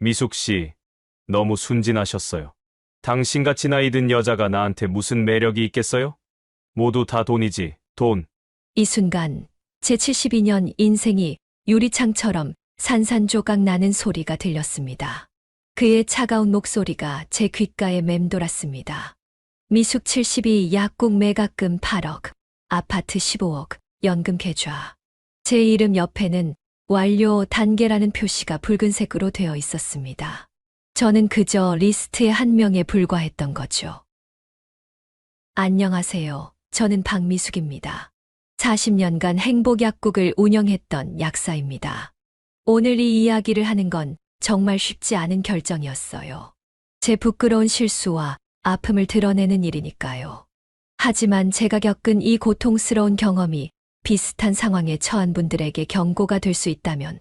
미숙 씨, 너무 순진하셨어요. 당신같이 나이 든 여자가 나한테 무슨 매력이 있겠어요? 모두 다 돈이지, 돈. 이 순간 제 72년 인생이 유리창처럼 산산조각 나는 소리가 들렸습니다. 그의 차가운 목소리가 제 귓가에 맴돌았습니다. 미숙 72 약국 매각금 8억, 아파트 15억, 연금 계좌. 제 이름 옆에는 완료 단계라는 표시가 붉은색으로 되어 있었습니다. 저는 그저 리스트의 한 명에 불과했던 거죠. 안녕하세요. 저는 박미숙입니다. 40년간 행복약국을 운영했던 약사입니다. 오늘 이 이야기를 하는 건 정말 쉽지 않은 결정이었어요. 제 부끄러운 실수와 아픔을 드러내는 일이니까요. 하지만 제가 겪은 이 고통스러운 경험이 비슷한 상황에 처한 분들에게 경고가 될 수 있다면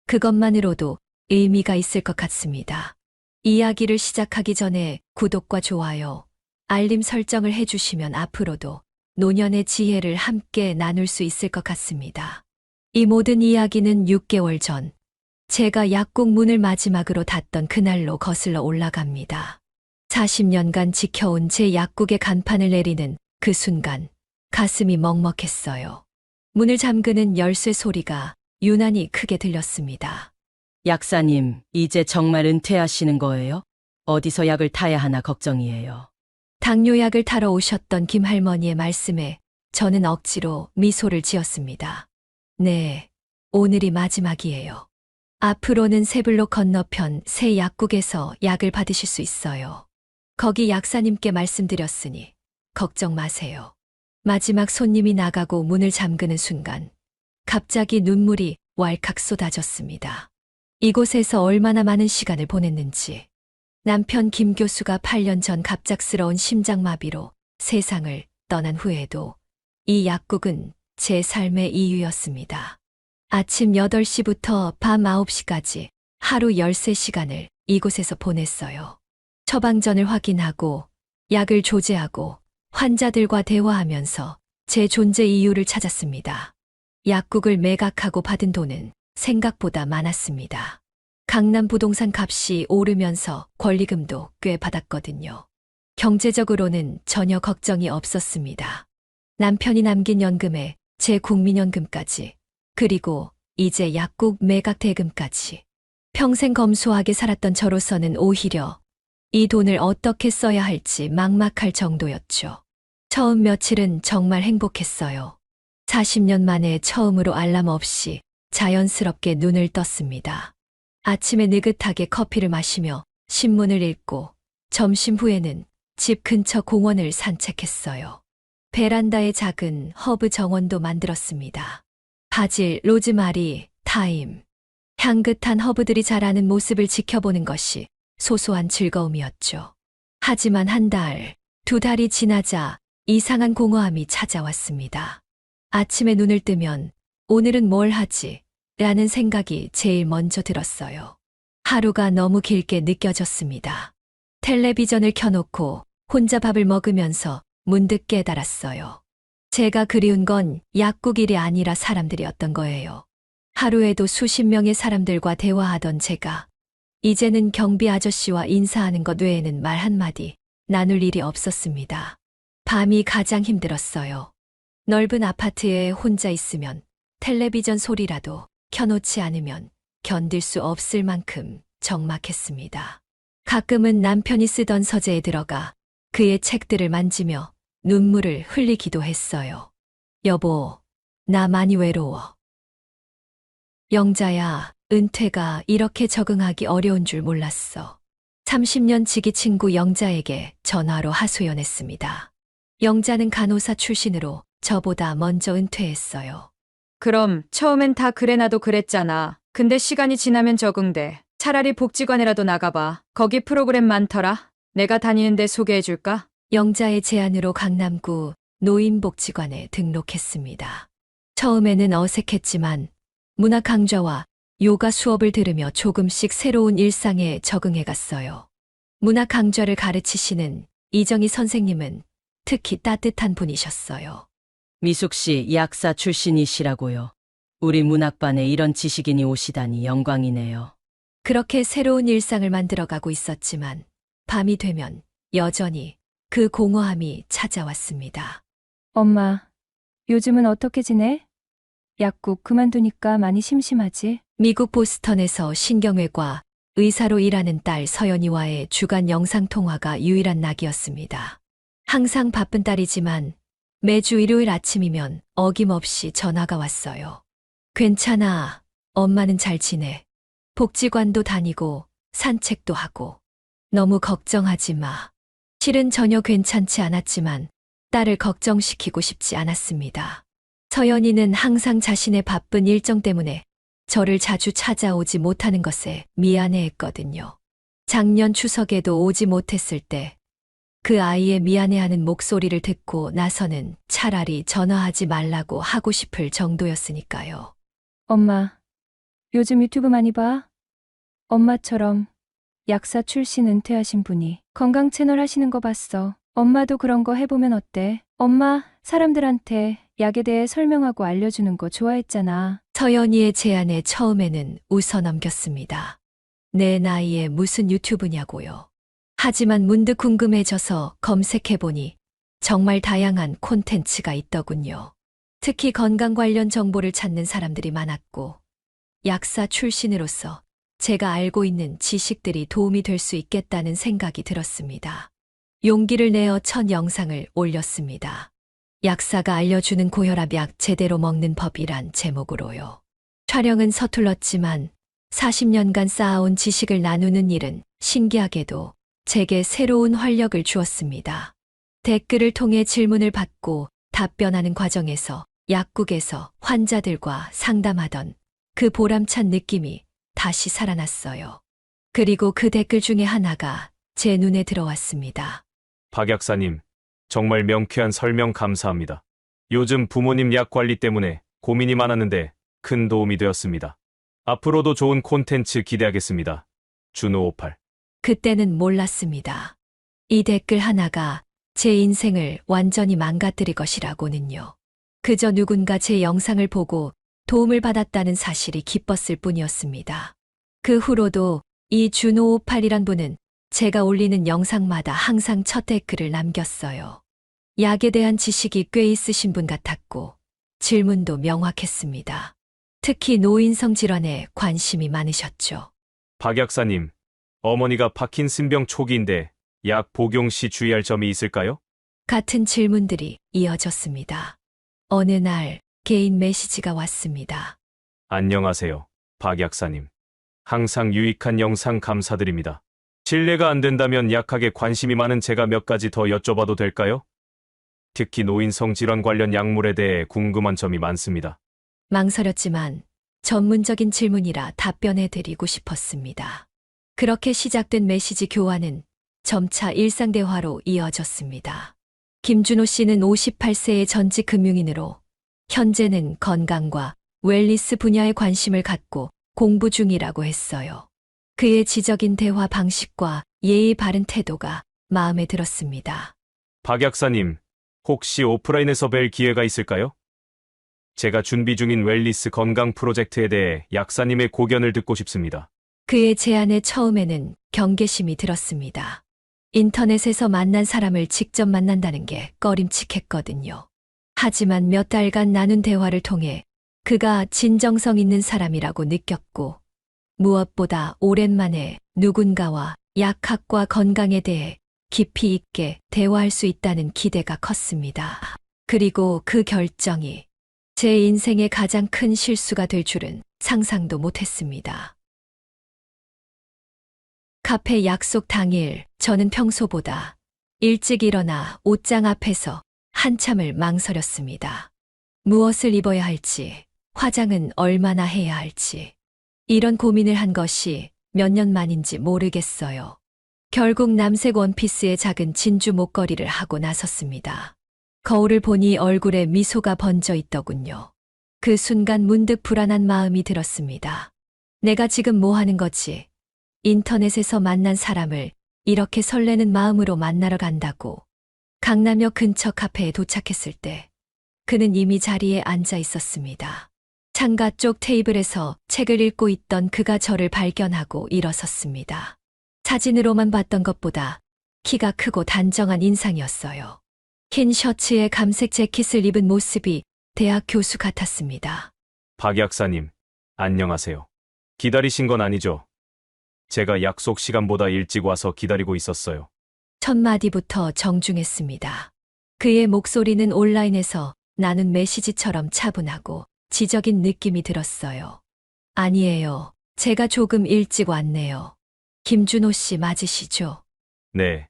그것만으로도 의미가 있을 것 같습니다. 이야기를 시작하기 전에 구독과 좋아요, 알림 설정을 해주시면 앞으로도 노년의 지혜를 함께 나눌 수 있을 것 같습니다. 이 모든 이야기는 6개월 전 제가 약국 문을 마지막으로 닫던 그날로 거슬러 올라갑니다. 40년간 지켜온 제 약국의 간판을 내리는 그 순간 가슴이 먹먹했어요. 문을 잠그는 열쇠 소리가 유난히 크게 들렸습니다. 약사님, 이제 정말 은퇴하시는 거예요? 어디서 약을 타야 하나 걱정이에요. 당뇨약을 타러 오셨던 김할머니의 말씀에 저는 억지로 미소를 지었습니다. 네, 오늘이 마지막이에요. 앞으로는 세블록 건너편 새 약국에서 약을 받으실 수 있어요. 거기 약사님께 말씀드렸으니 걱정 마세요. 마지막 손님이 나가고 문을 잠그는 순간 갑자기 눈물이 왈칵 쏟아졌습니다. 이곳에서 얼마나 많은 시간을 보냈는지. 남편 김 교수가 8년 전 갑작스러운 심장마비로 세상을 떠난 후에도 이 약국은 제 삶의 이유였습니다. 아침 8시부터 밤 9시까지 하루 13시간을 이곳에서 보냈어요. 처방전을 확인하고 약을 조제하고 환자들과 대화하면서 제 존재 이유를 찾았습니다. 약국을 매각하고 받은 돈은 생각보다 많았습니다. 강남 부동산 값이 오르면서 권리금도 꽤 받았거든요. 경제적으로는 전혀 걱정이 없었습니다. 남편이 남긴 연금에 제 국민연금까지, 그리고 이제 약국 매각 대금까지. 평생 검소하게 살았던 저로서는 오히려 이 돈을 어떻게 써야 할지 막막할 정도였죠. 처음 며칠은 정말 행복했어요. 40년 만에 처음으로 알람 없이 자연스럽게 눈을 떴습니다. 아침에 느긋하게 커피를 마시며 신문을 읽고 점심 후에는 집 근처 공원을 산책했어요. 베란다에 작은 허브 정원도 만들었습니다. 바질, 로즈마리, 타임. 향긋한 허브들이 자라는 모습을 지켜보는 것이 소소한 즐거움이었죠. 하지만 한 달, 두 달이 지나자 이상한 공허함이 찾아왔습니다. 아침에 눈을 뜨면 오늘은 뭘 하지? 라는 생각이 제일 먼저 들었어요. 하루가 너무 길게 느껴졌습니다. 텔레비전을 켜놓고 혼자 밥을 먹으면서 문득 깨달았어요. 제가 그리운 건 약국 일이 아니라 사람들이었던 거예요. 하루에도 수십 명의 사람들과 대화하던 제가 이제는 경비 아저씨와 인사하는 것 외에는 말 한마디 나눌 일이 없었습니다. 밤이 가장 힘들었어요. 넓은 아파트에 혼자 있으면 텔레비전 소리라도 켜놓지 않으면 견딜 수 없을 만큼 적막했습니다. 가끔은 남편이 쓰던 서재에 들어가 그의 책들을 만지며 눈물을 흘리기도 했어요. 여보, 나 많이 외로워. 영자야, 은퇴가 이렇게 적응하기 어려운 줄 몰랐어. 30년 지기 친구 영자에게 전화로 하소연했습니다. 영자는 간호사 출신으로 저보다 먼저 은퇴했어요. 그럼 처음엔 다 그래 나도 그랬잖아. 근데 시간이 지나면 적응돼. 차라리 복지관이라도 나가봐. 거기 프로그램 많더라. 내가 다니는데 소개해줄까? 영자의 제안으로 강남구 노인복지관에 등록했습니다. 처음에는 어색했지만 문화 강좌와 요가 수업을 들으며 조금씩 새로운 일상에 적응해 갔어요. 문화 강좌를 가르치시는 이정희 선생님은 특히 따뜻한 분이셨어요. 미숙 씨, 약사 출신이시라고요. 우리 문학반에 이런 지식인이 오시다니 영광이네요. 그렇게 새로운 일상을 만들어가고 있었지만 밤이 되면 여전히 그 공허함이 찾아왔습니다. 엄마, 요즘은 어떻게 지내? 약국 그만두니까 많이 심심하지? 미국 보스턴에서 신경외과 의사로 일하는 딸 서연이와의 주간 영상통화가 유일한 낙이었습니다. 항상 바쁜 딸이지만 매주 일요일 아침이면 어김없이 전화가 왔어요. 괜찮아. 엄마는 잘 지내. 복지관도 다니고 산책도 하고. 너무 걱정하지 마. 실은 전혀 괜찮지 않았지만 딸을 걱정시키고 싶지 않았습니다. 서연이는 항상 자신의 바쁜 일정 때문에 저를 자주 찾아오지 못하는 것에 미안해했거든요. 작년 추석에도 오지 못했을 때 그 아이의 미안해하는 목소리를 듣고 나서는 차라리 전화하지 말라고 하고 싶을 정도였으니까요. 엄마, 요즘 유튜브 많이 봐? 엄마처럼 약사 출신 은퇴하신 분이 건강 채널 하시는 거 봤어. 엄마도 그런 거 해보면 어때? 엄마, 사람들한테 약에 대해 설명하고 알려주는 거 좋아했잖아. 서연이의 제안에 처음에는 웃어 넘겼습니다. 내 나이에 무슨 유튜브냐고요. 하지만 문득 궁금해져서 검색해보니 정말 다양한 콘텐츠가 있더군요. 특히 건강 관련 정보를 찾는 사람들이 많았고, 약사 출신으로서 제가 알고 있는 지식들이 도움이 될 수 있겠다는 생각이 들었습니다. 용기를 내어 첫 영상을 올렸습니다. 약사가 알려주는 고혈압 약 제대로 먹는 법이란 제목으로요. 촬영은 서툴렀지만 40년간 쌓아온 지식을 나누는 일은 신기하게도 제게 새로운 활력을 주었습니다. 댓글을 통해 질문을 받고 답변하는 과정에서 약국에서 환자들과 상담하던 그 보람찬 느낌이 다시 살아났어요. 그리고 그 댓글 중에 하나가 제 눈에 들어왔습니다. 박 약사님, 정말 명쾌한 설명 감사합니다. 요즘 부모님 약 관리 때문에 고민이 많았는데 큰 도움이 되었습니다. 앞으로도 좋은 콘텐츠 기대하겠습니다. 준호58. 그때는 몰랐습니다. 이 댓글 하나가 제 인생을 완전히 망가뜨릴 것이라고는요. 그저 누군가 제 영상을 보고 도움을 받았다는 사실이 기뻤을 뿐이었습니다. 그 후로도 이 준호58이란 분은 제가 올리는 영상마다 항상 첫 댓글을 남겼어요. 약에 대한 지식이 꽤 있으신 분 같았고 질문도 명확했습니다. 특히 노인성 질환에 관심이 많으셨죠. 박 약사님, 어머니가 파킨슨병 초기인데 약 복용 시 주의할 점이 있을까요? 같은 질문들이 이어졌습니다. 어느 날 개인 메시지가 왔습니다. 안녕하세요, 박 약사님. 항상 유익한 영상 감사드립니다. 실례가 안 된다면 약학에 관심이 많은 제가 몇 가지 더 여쭤봐도 될까요? 특히 노인성 질환 관련 약물에 대해 궁금한 점이 많습니다. 망설였지만 전문적인 질문이라 답변해드리고 싶었습니다. 그렇게 시작된 메시지 교환은 점차 일상 대화로 이어졌습니다. 김준호 씨는 58세의 전직 금융인으로 현재는 건강과 웰니스 분야에 관심을 갖고 공부 중이라고 했어요. 그의 지적인 대화 방식과 예의 바른 태도가 마음에 들었습니다. 박 약사님, 혹시 오프라인에서 뵐 기회가 있을까요? 제가 준비 중인 웰니스 건강 프로젝트에 대해 약사님의 고견을 듣고 싶습니다. 그의 제안에 처음에는 경계심이 들었습니다. 인터넷에서 만난 사람을 직접 만난다는 게 꺼림칙했거든요. 하지만 몇 달간 나눈 대화를 통해 그가 진정성 있는 사람이라고 느꼈고 무엇보다 오랜만에 누군가와 약학과 건강에 대해 깊이 있게 대화할 수 있다는 기대가 컸습니다. 그리고 그 결정이 제 인생의 가장 큰 실수가 될 줄은 상상도 못했습니다. 카페 약속 당일, 저는 평소보다 일찍 일어나 옷장 앞에서 한참을 망설였습니다. 무엇을 입어야 할지, 화장은 얼마나 해야 할지, 이런 고민을 한 것이 몇 년 만인지 모르겠어요. 결국 남색 원피스에 작은 진주 목걸이를 하고 나섰습니다. 거울을 보니 얼굴에 미소가 번져 있더군요. 그 순간 문득 불안한 마음이 들었습니다. 내가 지금 뭐 하는 거지? 인터넷에서 만난 사람을 이렇게 설레는 마음으로 만나러 간다고. 강남역 근처 카페에 도착했을 때 그는 이미 자리에 앉아 있었습니다. 창가 쪽 테이블에서 책을 읽고 있던 그가 저를 발견하고 일어섰습니다. 사진으로만 봤던 것보다 키가 크고 단정한 인상이었어요. 흰 셔츠에 감색 재킷을 입은 모습이 대학 교수 같았습니다. 박 약사님, 안녕하세요. 기다리신 건 아니죠? 제가 약속 시간보다 일찍 와서 기다리고 있었어요. 첫 마디부터 정중했습니다. 그의 목소리는 온라인에서 나눈 메시지처럼 차분하고 지적인 느낌이 들었어요. 아니에요. 제가 조금 일찍 왔네요. 김준호 씨 맞으시죠? 네,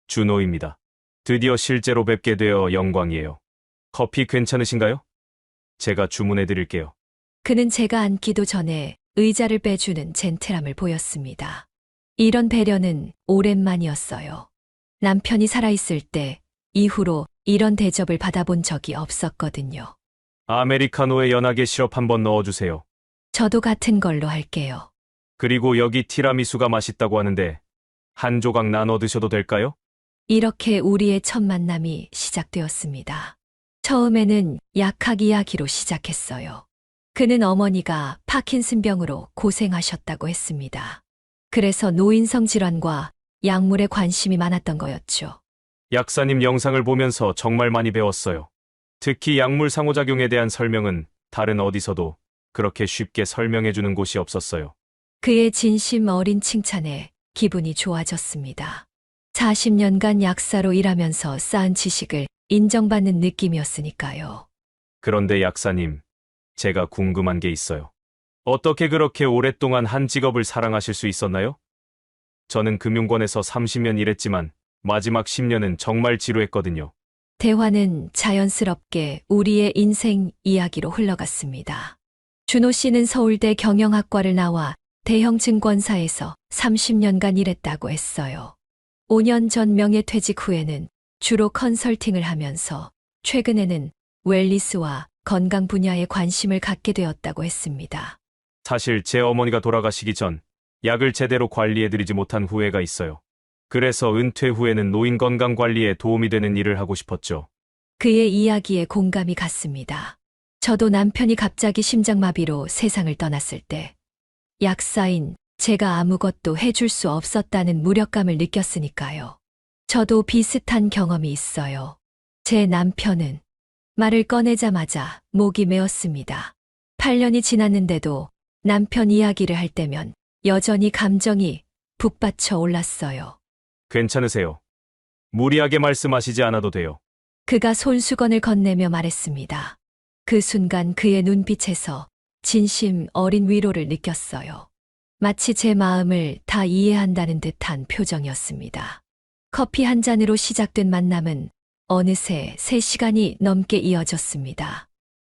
준호입니다. 드디어 실제로 뵙게 되어 영광이에요. 커피 괜찮으신가요? 제가 주문해 드릴게요. 그는 제가 앉기도 전에 의자를 빼주는 젠틀함을 보였습니다. 이런 배려는 오랜만이었어요. 남편이 살아있을 때 이후로 이런 대접을 받아본 적이 없었거든요. 아메리카노에 연하게 시럽 한번 넣어주세요. 저도 같은 걸로 할게요. 그리고 여기 티라미수가 맛있다고 하는데 한 조각 나눠 드셔도 될까요? 이렇게 우리의 첫 만남이 시작되었습니다. 처음에는 약학 이야기로 시작했어요. 그는 어머니가 파킨슨병으로 고생하셨다고 했습니다. 그래서 노인성 질환과 약물에 관심이 많았던 거였죠. 약사님 영상을 보면서 정말 많이 배웠어요. 특히 약물 상호작용에 대한 설명은 다른 어디서도 그렇게 쉽게 설명해주는 곳이 없었어요. 그의 진심 어린 칭찬에 기분이 좋아졌습니다. 40년간 약사로 일하면서 쌓은 지식을 인정받는 느낌이었으니까요. 그런데 약사님, 제가 궁금한 게 있어요. 어떻게 그렇게 오랫동안 한 직업을 사랑하실 수 있었나요? 저는 금융권에서 30년 일했지만 마지막 10년은 정말 지루했거든요. 대화는 자연스럽게 우리의 인생 이야기로 흘러갔습니다. 준호 씨는 서울대 경영학과를 나와 대형 증권사에서 30년간 일했다고 했어요. 5년 전 명예퇴직 후에는 주로 컨설팅을 하면서 최근에는 웰니스와 건강 분야에 관심을 갖게 되었다고 했습니다. 사실 제 어머니가 돌아가시기 전 약을 제대로 관리해드리지 못한 후회가 있어요. 그래서 은퇴 후에는 노인 건강 관리에 도움이 되는 일을 하고 싶었죠. 그의 이야기에 공감이 갔습니다. 저도 남편이 갑자기 심장마비로 세상을 떠났을 때 약사인 제가 아무것도 해줄 수 없었다는 무력감을 느꼈으니까요. 저도 비슷한 경험이 있어요. 제 남편은 말을 꺼내자마자 목이 메었습니다. 8년이 지났는데도 남편 이야기를 할 때면 여전히 감정이 북받쳐 올랐어요. 괜찮으세요? 무리하게 말씀하시지 않아도 돼요. 그가 손수건을 건네며 말했습니다. 그 순간 그의 눈빛에서 진심 어린 위로를 느꼈어요. 마치 제 마음을 다 이해한다는 듯한 표정이었습니다. 커피 한 잔으로 시작된 만남은 어느새 3시간이 넘게 이어졌습니다.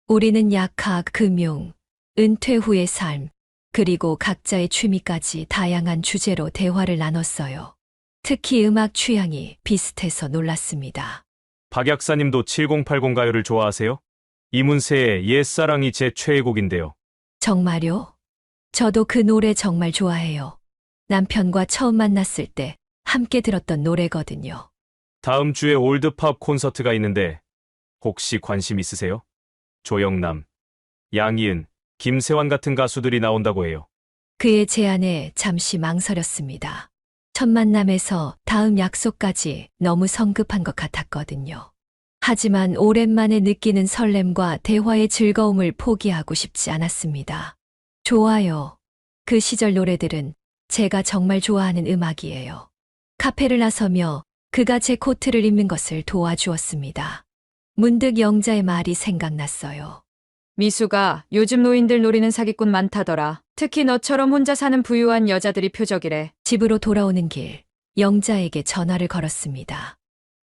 우리는 약학, 금융, 은퇴 후의 삶, 그리고 각자의 취미까지 다양한 주제로 대화를 나눴어요. 특히 음악 취향이 비슷해서 놀랐습니다. 박 약사님도 7080 가요를 좋아하세요? 이문세의 옛사랑이 제 최애곡인데요. 정말요? 저도 그 노래 정말 좋아해요. 남편과 처음 만났을 때 함께 들었던 노래거든요. 다음 주에 올드팝 콘서트가 있는데 혹시 관심 있으세요? 조영남, 양희은, 김세환 같은 가수들이 나온다고 해요. 그의 제안에 잠시 망설였습니다. 첫 만남에서 다음 약속까지 너무 성급한 것 같았거든요. 하지만 오랜만에 느끼는 설렘과 대화의 즐거움을 포기하고 싶지 않았습니다. 좋아요. 그 시절 노래들은 제가 정말 좋아하는 음악이에요. 카페를 나서며 그가 제 코트를 입는 것을 도와주었습니다. 문득 영자의 말이 생각났어요. 미수가 요즘 노인들 노리는 사기꾼 많다더라. 특히 너처럼 혼자 사는 부유한 여자들이 표적이래. 집으로 돌아오는 길, 영자에게 전화를 걸었습니다.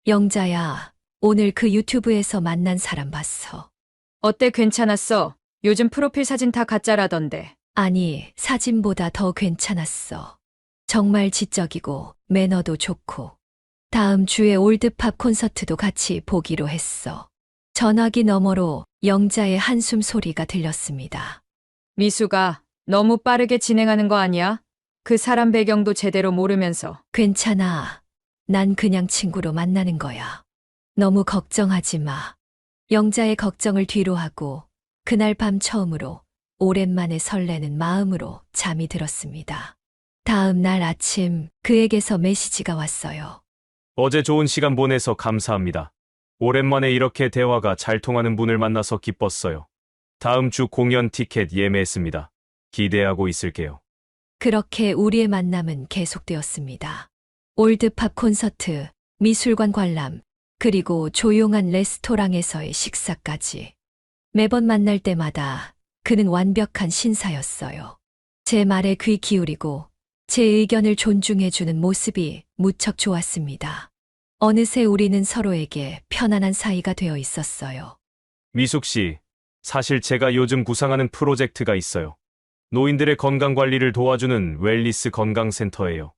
영자야, 오늘 그 유튜브에서 만난 사람 봤어. 어때 괜찮았어? 요즘 프로필 사진 다 가짜라던데. 아니, 사진보다 더 괜찮았어. 정말 지적이고 매너도 좋고. 다음 주에 올드팝 콘서트도 같이 보기로 했어. 전화기 너머로 영자의 한숨 소리가 들렸습니다. 미수가 너무 빠르게 진행하는 거 아니야? 그 사람 배경도 제대로 모르면서. 괜찮아. 난 그냥 친구로 만나는 거야. 너무 걱정하지 마. 영자의 걱정을 뒤로 하고 그날 밤 처음으로 오랜만에 설레는 마음으로 잠이 들었습니다. 다음 날 아침 그에게서 메시지가 왔어요. 어제 좋은 시간 보내서 감사합니다. 오랜만에 이렇게 대화가 잘 통하는 분을 만나서 기뻤어요. 다음 주 공연 티켓 예매했습니다. 기대하고 있을게요. 그렇게 우리의 만남은 계속되었습니다. 올드팝 콘서트, 미술관 관람, 그리고 조용한 레스토랑에서의 식사까지. 매번 만날 때마다 그는 완벽한 신사였어요. 제 말에 귀 기울이고 제 의견을 존중해주는 모습이 무척 좋았습니다. 어느새 우리는 서로에게 편안한 사이가 되어 있었어요. 미숙 씨, 사실 제가 요즘 구상하는 프로젝트가 있어요. 노인들의 건강 관리를 도와주는 웰니스 건강센터예요.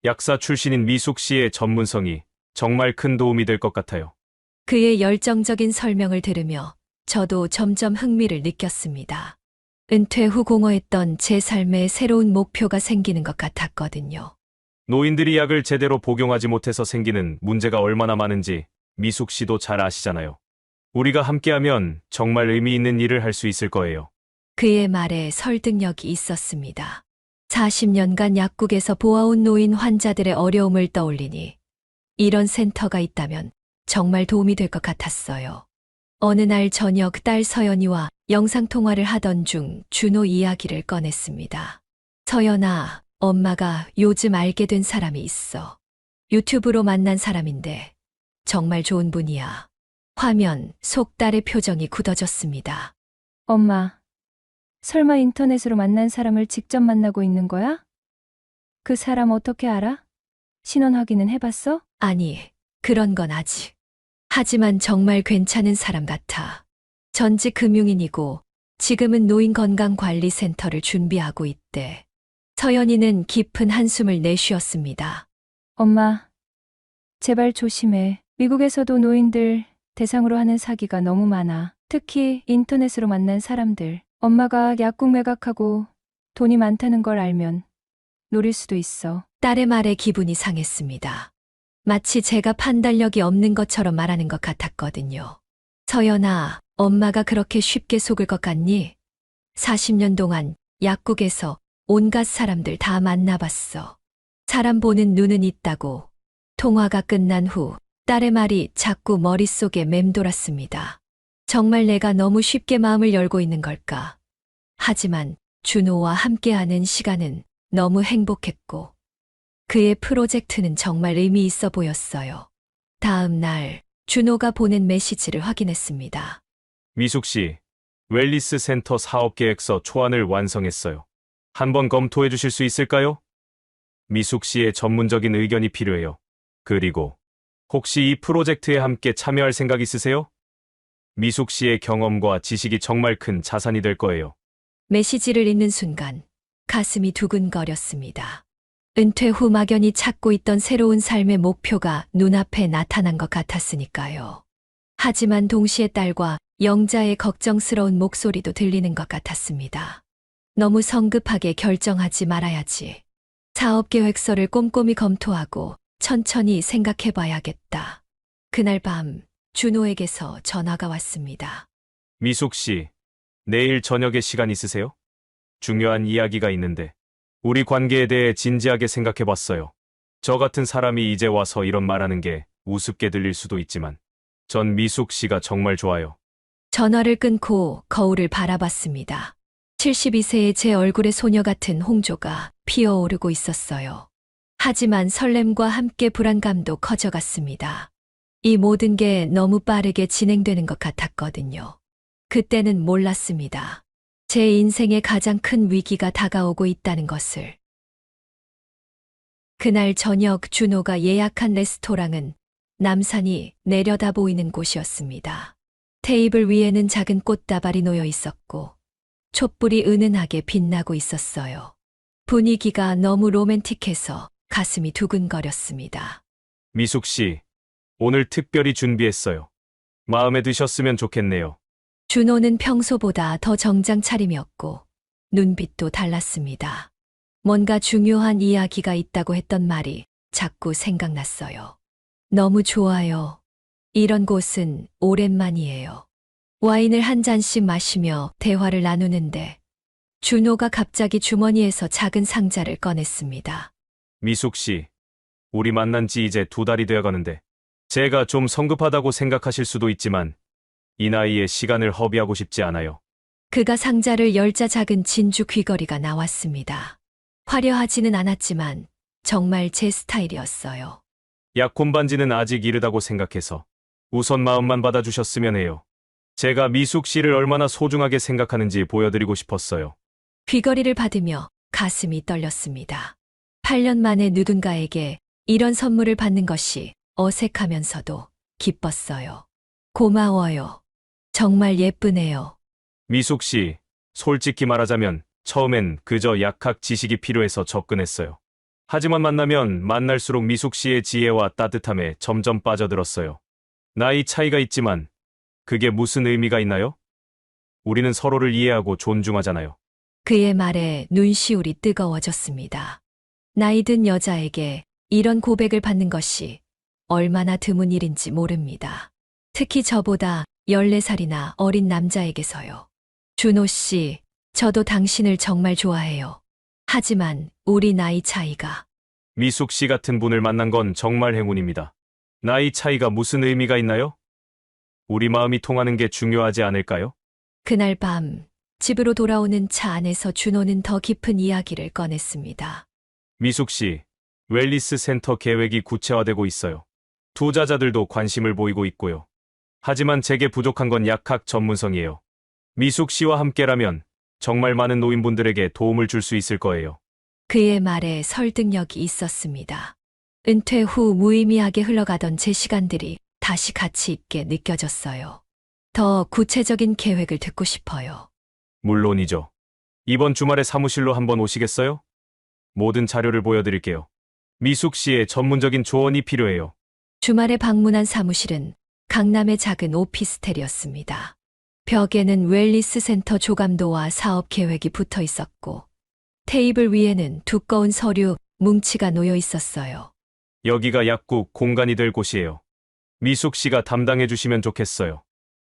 약사 출신인 미숙 씨의 전문성이 정말 큰 도움이 될 것 같아요. 그의 열정적인 설명을 들으며 저도 점점 흥미를 느꼈습니다. 은퇴 후 공허했던 제 삶에 새로운 목표가 생기는 것 같았거든요. 노인들이 약을 제대로 복용하지 못해서 생기는 문제가 얼마나 많은지 미숙 씨도 잘 아시잖아요. 우리가 함께하면 정말 의미 있는 일을 할 수 있을 거예요. 그의 말에 설득력이 있었습니다. 40년간 약국에서 보아온 노인 환자들의 어려움을 떠올리니 이런 센터가 있다면 정말 도움이 될 것 같았어요. 어느 날 저녁 딸 서연이와 영상통화를 하던 중 준호 이야기를 꺼냈습니다. 서연아, 엄마가 요즘 알게 된 사람이 있어. 유튜브로 만난 사람인데 정말 좋은 분이야. 화면 속 딸의 표정이 굳어졌습니다. 엄마, 설마 인터넷으로 만난 사람을 직접 만나고 있는 거야? 그 사람 어떻게 알아? 신원 확인은 해봤어? 아니, 그런 건 아직. 하지만 정말 괜찮은 사람 같아. 전직 금융인이고 지금은 노인건강관리센터를 준비하고 있대. 서연이는 깊은 한숨을 내쉬었습니다. 엄마, 제발 조심해. 미국에서도 노인들 대상으로 하는 사기가 너무 많아. 특히 인터넷으로 만난 사람들. 엄마가 약국 매각하고 돈이 많다는 걸 알면 노릴 수도 있어. 딸의 말에 기분이 상했습니다. 마치 제가 판단력이 없는 것처럼 말하는 것 같았거든요. 서연아, 엄마가 그렇게 쉽게 속을 것 같니? 40년 동안 약국에서 온갖 사람들 다 만나봤어. 사람 보는 눈은 있다고. 통화가 끝난 후 딸의 말이 자꾸 머릿속에 맴돌았습니다. 정말 내가 너무 쉽게 마음을 열고 있는 걸까? 하지만 준호와 함께하는 시간은 너무 행복했고 그의 프로젝트는 정말 의미 있어 보였어요. 다음 날 준호가 보낸 메시지를 확인했습니다. 미숙 씨, 웰니스 센터 사업 계획서 초안을 완성했어요. 한번 검토해 주실 수 있을까요? 미숙 씨의 전문적인 의견이 필요해요. 그리고 혹시 이 프로젝트에 함께 참여할 생각 있으세요? 미숙 씨의 경험과 지식이 정말 큰 자산이 될 거예요. 메시지를 읽는 순간 가슴이 두근거렸습니다. 은퇴 후 막연히 찾고 있던 새로운 삶의 목표가 눈앞에 나타난 것 같았으니까요. 하지만 동시에 딸과 영자의 걱정스러운 목소리도 들리는 것 같았습니다. 너무 성급하게 결정하지 말아야지. 사업 계획서를 꼼꼼히 검토하고 천천히 생각해 봐야겠다. 그날 밤 준호에게서 전화가 왔습니다. 미숙 씨, 내일 저녁에 시간 있으세요? 중요한 이야기가 있는데 우리 관계에 대해 진지하게 생각해 봤어요. 저 같은 사람이 이제 와서 이런 말하는 게 우습게 들릴 수도 있지만 전 미숙 씨가 정말 좋아요. 전화를 끊고 거울을 바라봤습니다. 72세의 제 얼굴에 소녀 같은 홍조가 피어오르고 있었어요. 하지만 설렘과 함께 불안감도 커져갔습니다. 이 모든 게 너무 빠르게 진행되는 것 같았거든요. 그때는 몰랐습니다. 제 인생의 가장 큰 위기가 다가오고 있다는 것을. 그날 저녁 준호가 예약한 레스토랑은 남산이 내려다 보이는 곳이었습니다. 테이블 위에는 작은 꽃다발이 놓여 있었고 촛불이 은은하게 빛나고 있었어요. 분위기가 너무 로맨틱해서 가슴이 두근거렸습니다. 미숙 씨, 오늘 특별히 준비했어요. 마음에 드셨으면 좋겠네요. 준호는 평소보다 더 정장 차림이었고 눈빛도 달랐습니다. 뭔가 중요한 이야기가 있다고 했던 말이 자꾸 생각났어요. 너무 좋아요. 이런 곳은 오랜만이에요. 와인을 한 잔씩 마시며 대화를 나누는데 준호가 갑자기 주머니에서 작은 상자를 꺼냈습니다. 미숙 씨, 우리 만난 지 이제 2달이 되어 가는데 제가 좀 성급하다고 생각하실 수도 있지만 이 나이에 시간을 허비하고 싶지 않아요. 그가 상자를 열자 작은 진주 귀걸이가 나왔습니다. 화려하지는 않았지만 정말 제 스타일이었어요. 약혼 반지는 아직 이르다고 생각해서 우선 마음만 받아주셨으면 해요. 제가 미숙 씨를 얼마나 소중하게 생각하는지 보여드리고 싶었어요. 귀걸이를 받으며 가슴이 떨렸습니다. 8년 만에 누군가에게 이런 선물을 받는 것이 어색하면서도 기뻤어요. 고마워요. 정말 예쁘네요. 미숙 씨, 솔직히 말하자면 처음엔 그저 약학 지식이 필요해서 접근했어요. 하지만 만나면 만날수록 미숙 씨의 지혜와 따뜻함에 점점 빠져들었어요. 나이 차이가 있지만 그게 무슨 의미가 있나요? 우리는 서로를 이해하고 존중하잖아요. 그의 말에 눈시울이 뜨거워졌습니다. 나이든 여자에게 이런 고백을 받는 것이 얼마나 드문 일인지 모릅니다. 특히 저보다 14살이나 어린 남자에게서요. 준호 씨, 저도 당신을 정말 좋아해요. 하지만 우리 나이 차이가. 미숙 씨 같은 분을 만난 건 정말 행운입니다. 나이 차이가 무슨 의미가 있나요? 우리 마음이 통하는 게 중요하지 않을까요? 그날 밤 집으로 돌아오는 차 안에서 준호는 더 깊은 이야기를 꺼냈습니다. 미숙 씨, 웰리스 센터 계획이 구체화되고 있어요. 투자자들도 관심을 보이고 있고요. 하지만 제게 부족한 건 약학 전문성이에요. 미숙 씨와 함께라면 정말 많은 노인분들에게 도움을 줄 수 있을 거예요. 그의 말에 설득력이 있었습니다. 은퇴 후 무의미하게 흘러가던 제 시간들이 다시 가치 있게 느껴졌어요. 더 구체적인 계획을 듣고 싶어요. 물론이죠. 이번 주말에 사무실로 한번 오시겠어요? 모든 자료를 보여드릴게요. 미숙 씨의 전문적인 조언이 필요해요. 주말에 방문한 사무실은 강남의 작은 오피스텔이었습니다. 벽에는 웰리스 센터 조감도와 사업 계획이 붙어 있었고 테이블 위에는 두꺼운 서류 뭉치가 놓여 있었어요. 여기가 약국 공간이 될 곳이에요. 미숙 씨가 담당해 주시면 좋겠어요.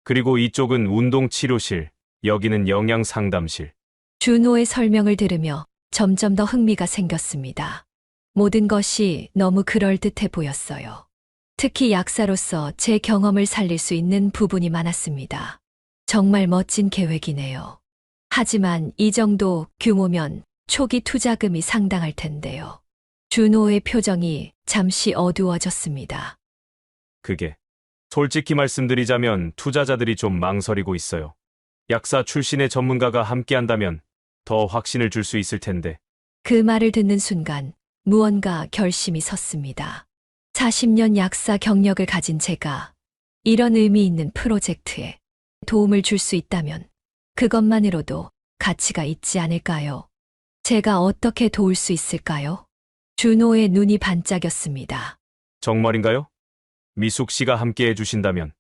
그리고 이쪽은 운동 치료실, 여기는 영양 상담실. 준호의 설명을 들으며 점점 더 흥미가 생겼습니다. 모든 것이 너무 그럴듯해 보였어요. 특히 약사로서 제 경험을 살릴 수 있는 부분이 많았습니다. 정말 멋진 계획이네요. 하지만 이 정도 규모면 초기 투자금이 상당할 텐데요. 준호의 표정이 잠시 어두워졌습니다. 그게 솔직히 말씀드리자면 투자자들이 좀 망설이고 있어요. 약사 출신의 전문가가 함께한다면 더 확신을 줄 수 있을 텐데. 그 말을 듣는 순간 무언가 결심이 섰습니다. 40년 약사 경력을 가진 제가 이런 의미 있는 프로젝트에 도움을 줄 수 있다면 그것만으로도 가치가 있지 않을까요? 제가 어떻게 도울 수 있을까요? 준호의 눈이 반짝였습니다. 정말인가요? 미숙 씨가 함께 해주신다면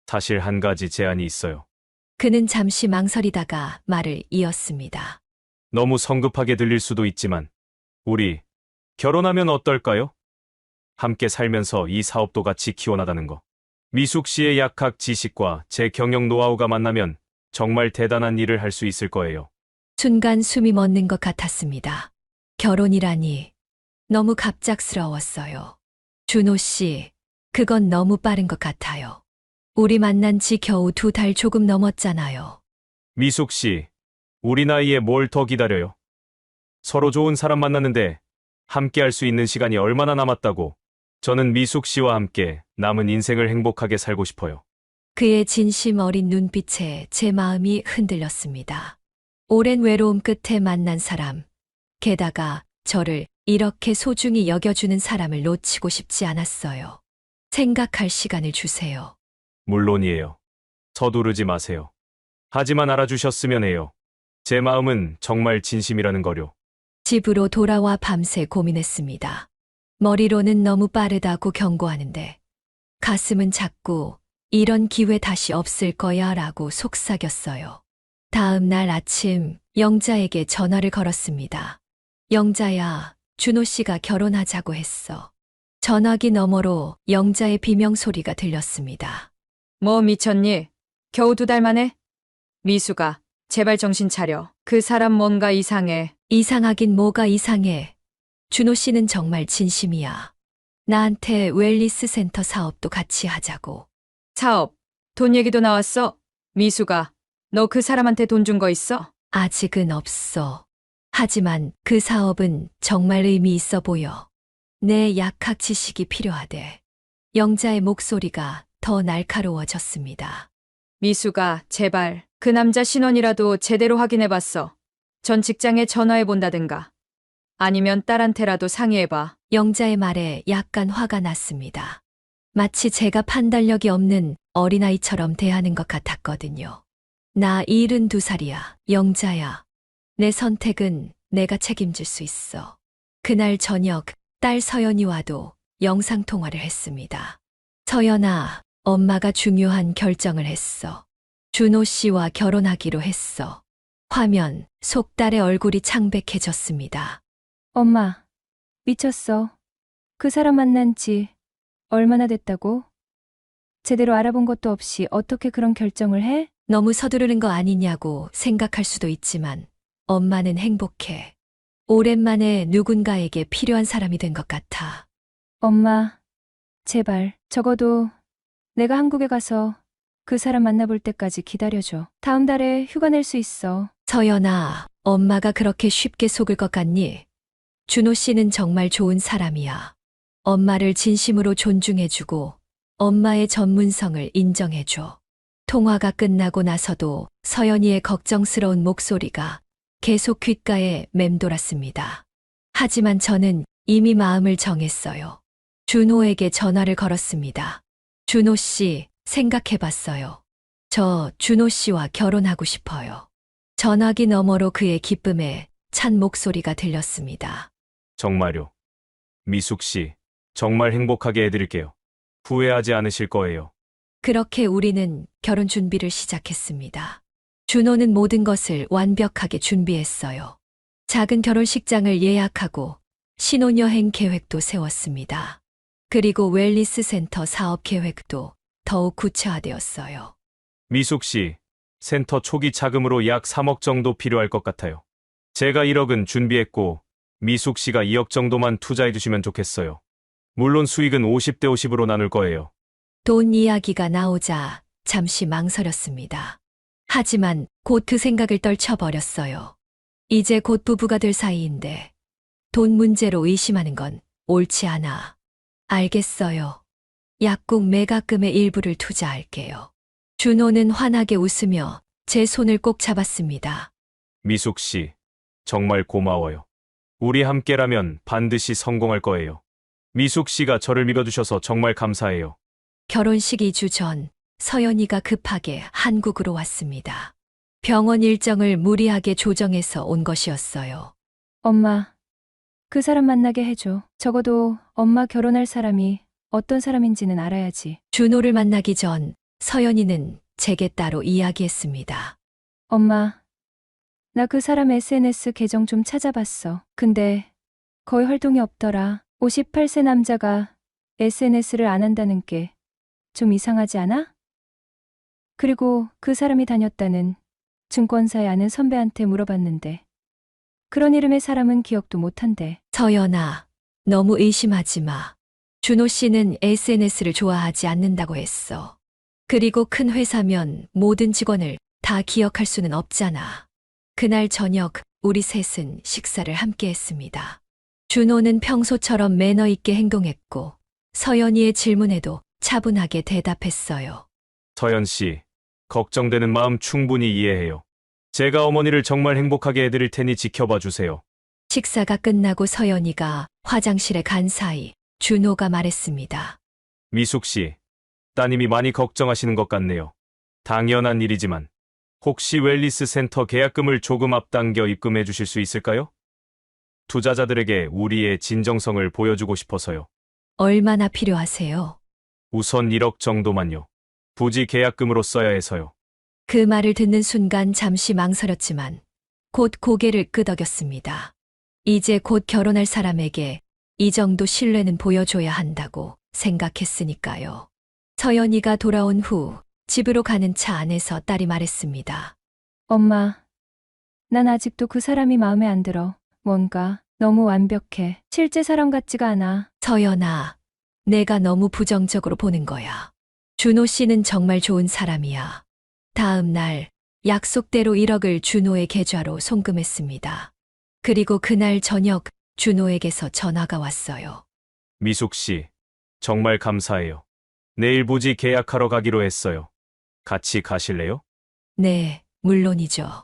사실 한 가지 제안이 있어요. 그는 잠시 망설이다가 말을 이었습니다. 너무 성급하게 들릴 수도 있지만 우리 결혼하면 어떨까요? 함께 살면서 이 사업도 같이 키워나가는 거. 미숙 씨의 약학 지식과 제 경영 노하우가 만나면 정말 대단한 일을 할 수 있을 거예요. 순간 숨이 멎는 것 같았습니다. 결혼이라니 너무 갑작스러웠어요. 준호 씨, 그건 너무 빠른 것 같아요. 우리 만난 지 겨우 2달 조금 넘었잖아요. 미숙 씨, 우리 나이에 뭘 더 기다려요? 서로 좋은 사람 만났는데 함께 할 수 있는 시간이 얼마나 남았다고. 저는 미숙 씨와 함께 남은 인생을 행복하게 살고 싶어요. 그의 진심 어린 눈빛에 제 마음이 흔들렸습니다. 오랜 외로움 끝에 만난 사람, 게다가 저를 이렇게 소중히 여겨주는 사람을 놓치고 싶지 않았어요. 생각할 시간을 주세요. 물론이에요. 서두르지 마세요. 하지만 알아주셨으면 해요. 제 마음은 정말 진심이라는 거요. 집으로 돌아와 밤새 고민했습니다. 머리로는 너무 빠르다고 경고하는데 가슴은 자꾸 이런 기회 다시 없을 거야 라고 속삭였어요. 다음 날 아침 영자에게 전화를 걸었습니다. 영자야, 준호 씨가 결혼하자고 했어. 전화기 너머로 영자의 비명소리가 들렸습니다. 뭐 미쳤니? 겨우 2달 만에? 미수가, 제발 정신 차려. 그 사람 뭔가 이상해. 이상하긴 뭐가 이상해. 준호 씨는 정말 진심이야. 나한테 웰니스 센터 사업도 같이 하자고. 사업, 돈 얘기도 나왔어? 미수가, 너 그 사람한테 돈 준 거 있어? 아직은 없어. 하지만 그 사업은 정말 의미 있어 보여. 내 약학 지식이 필요하대. 영자의 목소리가 더 날카로워졌습니다. 미수가, 제발, 그 남자 신원이라도 제대로 확인해봤어. 전 직장에 전화해본다든가. 아니면 딸한테라도 상의해봐. 영자의 말에 약간 화가 났습니다. 마치 제가 판단력이 없는 어린아이처럼 대하는 것 같았거든요. 나 72살이야, 영자야. 내 선택은 내가 책임질 수 있어. 그날 저녁 딸 서연이와도 영상통화를 했습니다. 서연아, 엄마가 중요한 결정을 했어. 준호 씨와 결혼하기로 했어. 화면 속 딸의 얼굴이 창백해졌습니다. 엄마, 미쳤어. 그 사람 만난 지 얼마나 됐다고? 제대로 알아본 것도 없이 어떻게 그런 결정을 해? 너무 서두르는 거 아니냐고 생각할 수도 있지만 엄마는 행복해. 오랜만에 누군가에게 필요한 사람이 된 것 같아. 엄마, 제발, 적어도 내가 한국에 가서 그 사람 만나볼 때까지 기다려줘. 다음 달에 휴가 낼 수 있어. 서연아, 엄마가 그렇게 쉽게 속을 것 같니? 준호 씨는 정말 좋은 사람이야. 엄마를 진심으로 존중해주고 엄마의 전문성을 인정해줘. 통화가 끝나고 나서도 서연이의 걱정스러운 목소리가 계속 귓가에 맴돌았습니다. 하지만 저는 이미 마음을 정했어요. 준호에게 전화를 걸었습니다. 준호 씨, 생각해봤어요. 저 준호 씨와 결혼하고 싶어요. 전화기 너머로 그의 기쁨에 찬 목소리가 들렸습니다. 정말요. 미숙 씨, 정말 행복하게 해드릴게요. 후회하지 않으실 거예요. 그렇게 우리는 결혼 준비를 시작했습니다. 준호는 모든 것을 완벽하게 준비했어요. 작은 결혼식장을 예약하고 신혼여행 계획도 세웠습니다. 그리고 웰니스 센터 사업 계획도 더욱 구체화되었어요. 미숙 씨, 센터 초기 자금으로 약 3억 정도 필요할 것 같아요. 제가 1억은 준비했고 미숙 씨가 2억 정도만 투자해 주시면 좋겠어요. 물론 수익은 50대 50으로 나눌 거예요. 돈 이야기가 나오자 잠시 망설였습니다. 하지만 곧 그 생각을 떨쳐버렸어요. 이제 곧 부부가 될 사이인데 돈 문제로 의심하는 건 옳지 않아. 알겠어요. 약국 매각금의 일부를 투자할게요. 준호는 환하게 웃으며 제 손을 꼭 잡았습니다. 미숙 씨, 정말 고마워요. 우리 함께라면 반드시 성공할 거예요. 미숙 씨가 저를 믿어주셔서 정말 감사해요. 결혼식 2주 전 서연이가 급하게 한국으로 왔습니다. 병원 일정을 무리하게 조정해서 온 것이었어요. 엄마, 그 사람 만나게 해줘. 적어도 엄마 결혼할 사람이 어떤 사람인지는 알아야지. 준호를 만나기 전 서연이는 제게 따로 이야기했습니다. 엄마, 나 그 사람 SNS 계정 좀 찾아봤어. 근데 거의 활동이 없더라. 58세 남자가 SNS를 안 한다는 게 좀 이상하지 않아? 그리고 그 사람이 다녔다는 증권사에 아는 선배한테 물어봤는데 그런 이름의 사람은 기억도 못한대. 서연아, 너무 의심하지 마. 준호 씨는 SNS를 좋아하지 않는다고 했어. 그리고 큰 회사면 모든 직원을 다 기억할 수는 없잖아. 그날 저녁 우리 셋은 식사를 함께 했습니다. 준호는 평소처럼 매너 있게 행동했고 서연이의 질문에도 차분하게 대답했어요. 서연 씨, 걱정되는 마음 충분히 이해해요. 제가 어머니를 정말 행복하게 해드릴 테니 지켜봐 주세요. 식사가 끝나고 서연이가 화장실에 간 사이 준호가 말했습니다. 미숙 씨, 따님이 많이 걱정하시는 것 같네요. 당연한 일이지만 혹시 웰니스 센터 계약금을 조금 앞당겨 입금해 주실 수 있을까요? 투자자들에게 우리의 진정성을 보여주고 싶어서요. 얼마나 필요하세요? 우선 1억 정도만요. 부지 계약금으로 써야 해서요. 그 말을 듣는 순간 잠시 망설였지만 곧 고개를 끄덕였습니다. 이제 곧 결혼할 사람에게 이 정도 신뢰는 보여줘야 한다고 생각했으니까요. 서연이가 돌아온 후 집으로 가는 차 안에서 딸이 말했습니다. 엄마, 난 아직도 그 사람이 마음에 안 들어. 뭔가 너무 완벽해. 실제 사람 같지가 않아. 서연아, 내가 너무 부정적으로 보는 거야. 준호 씨는 정말 좋은 사람이야. 다음 날 약속대로 1억을 준호의 계좌로 송금했습니다. 그리고 그날 저녁 준호에게서 전화가 왔어요. 미숙 씨, 정말 감사해요. 내일 부지 계약하러 가기로 했어요. 같이 가실래요? 네, 물론이죠.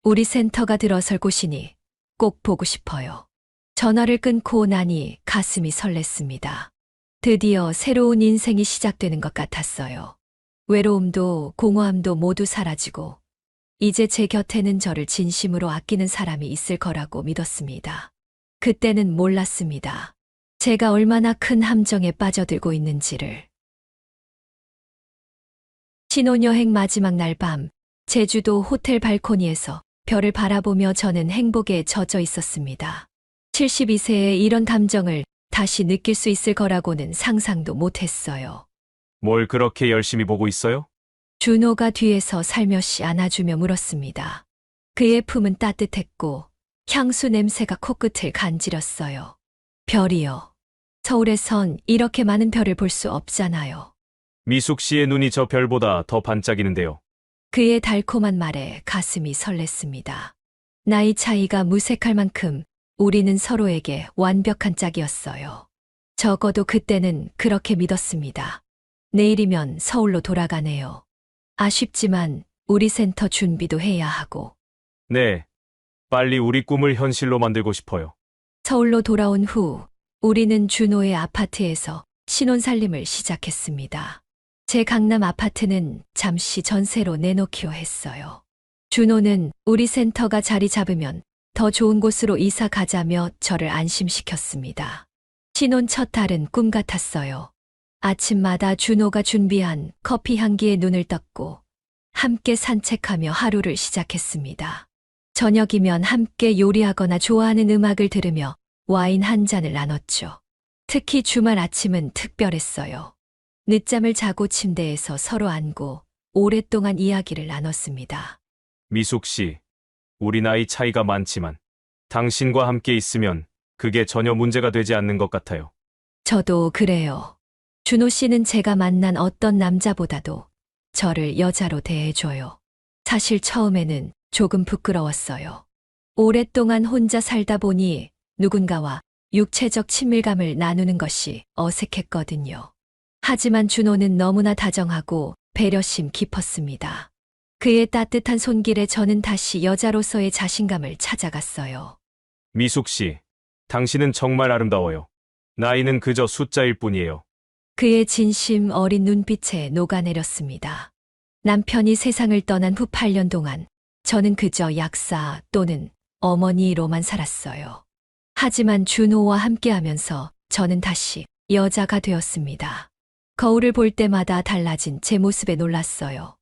우리 센터가 들어설 곳이니 꼭 보고 싶어요. 전화를 끊고 나니 가슴이 설렜습니다. 드디어 새로운 인생이 시작되는 것 같았어요. 외로움도 공허함도 모두 사라지고 이제 제 곁에는 저를 진심으로 아끼는 사람이 있을 거라고 믿었습니다. 그때는 몰랐습니다. 제가 얼마나 큰 함정에 빠져들고 있는지를. 신혼여행 마지막 날 밤, 제주도 호텔 발코니에서 별을 바라보며 저는 행복에 젖어 있었습니다. 72세에 이런 감정을 다시 느낄 수 있을 거라고는 상상도 못했어요. 뭘 그렇게 열심히 보고 있어요? 준호가 뒤에서 살며시 안아주며 물었습니다. 그의 품은 따뜻했고 향수 냄새가 코끝을 간지렸어요. 별이요. 서울에선 이렇게 많은 별을 볼 수 없잖아요. 미숙 씨의 눈이 저 별보다 더 반짝이는데요. 그의 달콤한 말에 가슴이 설렜습니다. 나이 차이가 무색할 만큼 우리는 서로에게 완벽한 짝이었어요. 적어도 그때는 그렇게 믿었습니다. 내일이면 서울로 돌아가네요. 아쉽지만 우리 센터 준비도 해야 하고. 네, 빨리 우리 꿈을 현실로 만들고 싶어요. 서울로 돌아온 후 우리는 준호의 아파트에서 신혼살림을 시작했습니다. 제 강남 아파트는 잠시 전세로 내놓기로 했어요. 준호는 우리 센터가 자리 잡으면 더 좋은 곳으로 이사 가자며 저를 안심시켰습니다. 신혼 첫 달은 꿈 같았어요. 아침마다 준호가 준비한 커피 향기에 눈을 떴고 함께 산책하며 하루를 시작했습니다. 저녁이면 함께 요리하거나 좋아하는 음악을 들으며 와인 한 잔을 나눴죠. 특히 주말 아침은 특별했어요. 늦잠을 자고 침대에서 서로 안고 오랫동안 이야기를 나눴습니다. 미숙 씨, 우리 나이 차이가 많지만 당신과 함께 있으면 그게 전혀 문제가 되지 않는 것 같아요. 저도 그래요. 준호 씨는 제가 만난 어떤 남자보다도 저를 여자로 대해줘요. 사실 처음에는 조금 부끄러웠어요. 오랫동안 혼자 살다 보니 누군가와 육체적 친밀감을 나누는 것이 어색했거든요. 하지만 준호는 너무나 다정하고 배려심 깊었습니다. 그의 따뜻한 손길에 저는 다시 여자로서의 자신감을 찾아갔어요. 미숙 씨, 당신은 정말 아름다워요. 나이는 그저 숫자일 뿐이에요. 그의 진심 어린 눈빛에 녹아내렸습니다. 남편이 세상을 떠난 후 8년 동안 저는 그저 약사 또는 어머니로만 살았어요. 하지만 준호와 함께하면서 저는 다시 여자가 되었습니다. 거울을 볼 때마다 달라진 제 모습에 놀랐어요.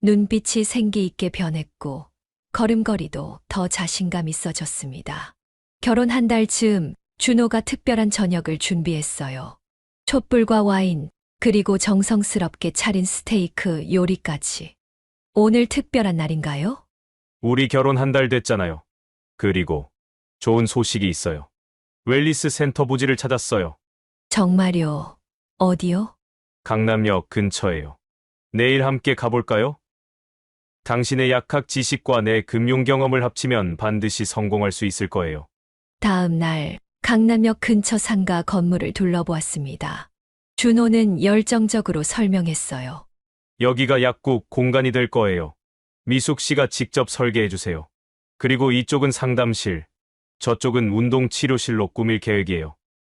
눈빛이 생기 있게 변했고 걸음걸이도 더 자신감 있어졌습니다. 결혼 한 달 즈음 준호가 특별한 저녁을 준비했어요. 촛불과 와인, 그리고 정성스럽게 차린 스테이크 요리까지. 오늘 특별한 날인가요? 우리 결혼 한 달 됐잖아요. 그리고 좋은 소식이 있어요. 웰리스 센터 부지를 찾았어요. 정말요? 어디요? 강남역 근처예요. 내일 함께 가볼까요? 당신의 약학 지식과 내 금융 경험을 합치면 반드시 성공할 수 있을 거예요. 다음 날 강남역 근처 상가 건물을 둘러보았습니다. 준호는 열정적으로 설명했어요. 여기가 약국 공간이 될 거예요. 미숙 씨가 직접 설계해 주세요. 그리고 이쪽은 상담실, 저쪽은 운동 치료실로 꾸밀 계획이에요.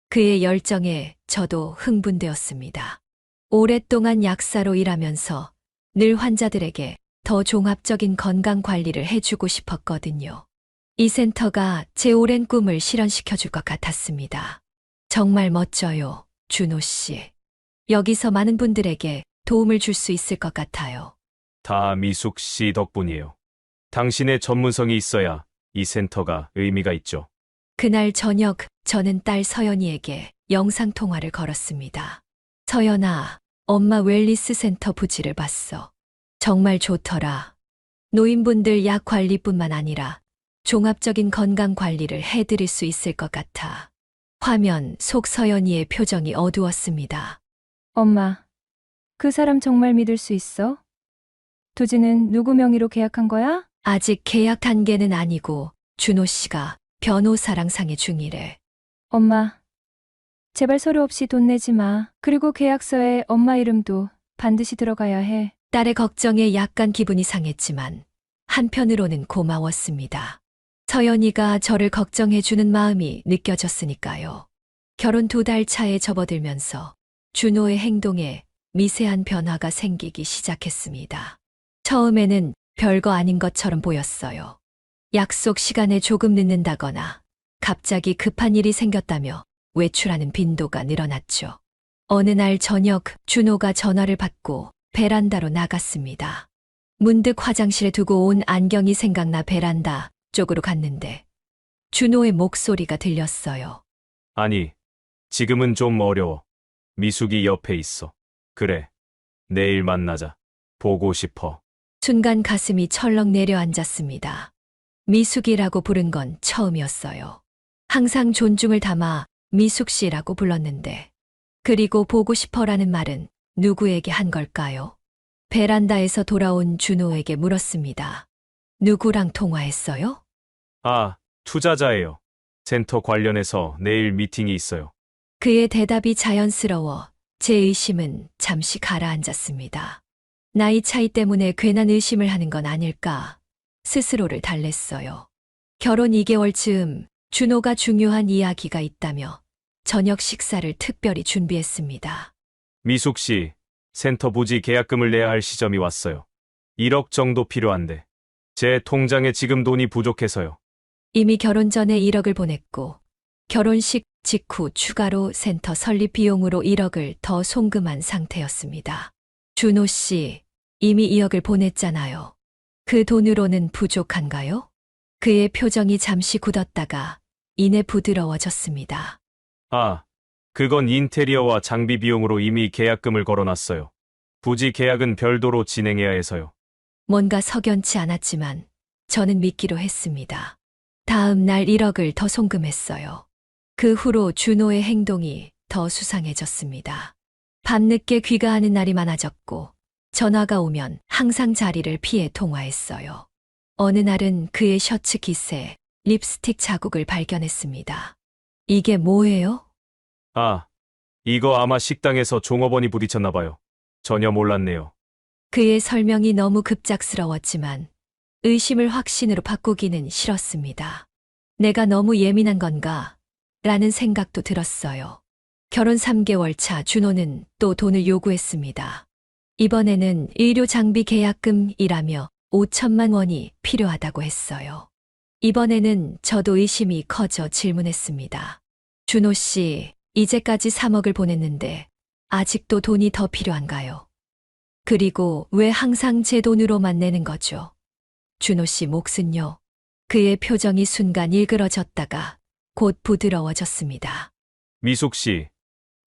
그의 열정에 저도 흥분되었습니다. 오랫동안 약사로 일하면서 늘 환자들에게 더 종합적인 건강 관리를 해주고 싶었거든요. 이 센터가 제 오랜 꿈을 실현시켜 줄 것 같았습니다. 정말 멋져요, 준호 씨. 여기서 많은 분들에게 도움을 줄 수 있을 것 같아요. 다 미숙 씨 덕분이에요. 당신의 전문성이 있어야 이 센터가 의미가 있죠. 그날 저녁 저는 딸 서연이에게 영상통화를 걸었습니다. 서연아, 엄마 웰리스 센터 부지를 봤어. 정말 좋더라. 노인분들 약 관리뿐만 아니라 종합적인 건강 관리를 해드릴 수 있을 것 같아. 화면 속 서연이의 표정이 어두웠습니다. 엄마, 그 사람 정말 믿을 수 있어? 두지는 누구 명의로 계약한 거야? 아직 계약 단계는 아니고 준호 씨가 변호사랑 상의 중이래. 엄마, 제발 서류 없이 돈 내지 마. 그리고 계약서에 엄마 이름도 반드시 들어가야 해. 딸의 걱정에 약간 기분이 상했지만 한편으로는 고마웠습니다. 서연이가 저를 걱정해주는 마음이 느껴졌으니까요. 결혼 2달 차에 접어들면서 준호의 행동에 미세한 변화가 생기기 시작했습니다. 처음에는 별거 아닌 것처럼 보였어요. 약속 시간에 조금 늦는다거나 갑자기 급한 일이 생겼다며 외출하는 빈도가 늘어났죠. 어느 날 저녁 준호가 전화를 받고 베란다로 나갔습니다. 문득 화장실에 두고 온 안경이 생각나 베란다 쪽으로 갔는데 준호의 목소리가 들렸어요. 아니, 지금은 좀 어려워. 미숙이 옆에 있어. 그래, 내일 만나자. 보고 싶어. 순간 가슴이 철렁 내려앉았습니다. 미숙이라고 부른 건 처음이었어요. 항상 존중을 담아 미숙 씨라고 불렀는데, 그리고 보고 싶어라는 말은 누구에게 한 걸까요? 베란다에서 돌아온 준호에게 물었습니다. 누구랑 통화했어요? 아, 투자자예요. 센터 관련해서 내일 미팅이 있어요. 그의 대답이 자연스러워 제 의심은 잠시 가라앉았습니다. 나이 차이 때문에 괜한 의심을 하는 건 아닐까 스스로를 달랬어요. 결혼 2개월 즈음 준호가 중요한 이야기가 있다며 저녁 식사를 특별히 준비했습니다. 미숙 씨, 센터 부지 계약금을 내야 할 시점이 왔어요. 1억 정도 필요한데. 제 통장에 지금 돈이 부족해서요. 이미 결혼 전에 1억을 보냈고 결혼식 직후 추가로 센터 설립 비용으로 1억을 더 송금한 상태였습니다. 준호 씨, 이미 2억을 보냈잖아요. 그 돈으로는 부족한가요? 그의 표정이 잠시 굳었다가 이내 부드러워졌습니다. 아, 그건 인테리어와 장비 비용으로 이미 계약금을 걸어놨어요. 부지 계약은 별도로 진행해야 해서요. 뭔가 석연치 않았지만 저는 믿기로 했습니다. 다음 날 1억을 더 송금했어요. 그 후로 준호의 행동이 더 수상해졌습니다. 밤늦게 귀가하는 날이 많아졌고 전화가 오면 항상 자리를 피해 통화했어요. 어느 날은 그의 셔츠 깃에 립스틱 자국을 발견했습니다. 이게 뭐예요? 아, 이거 아마 식당에서 종업원이 부딪혔나 봐요. 전혀 몰랐네요. 그의 설명이 너무 급작스러웠지만 의심을 확신으로 바꾸기는 싫었습니다. 내가 너무 예민한 건가? 라는 생각도 들었어요. 결혼 3개월 차 준호는 또 돈을 요구했습니다. 이번에는 의료 장비 계약금이라며 5천만 원이 필요하다고 했어요. 이번에는 저도 의심이 커져 질문했습니다. 준호 씨, 이제까지 3억을 보냈는데 아직도 돈이 더 필요한가요? 그리고 왜 항상 제 돈으로만 내는 거죠? 준호 씨 몫은요? 그의 표정이 순간 일그러졌다가 곧 부드러워졌습니다. 미숙 씨,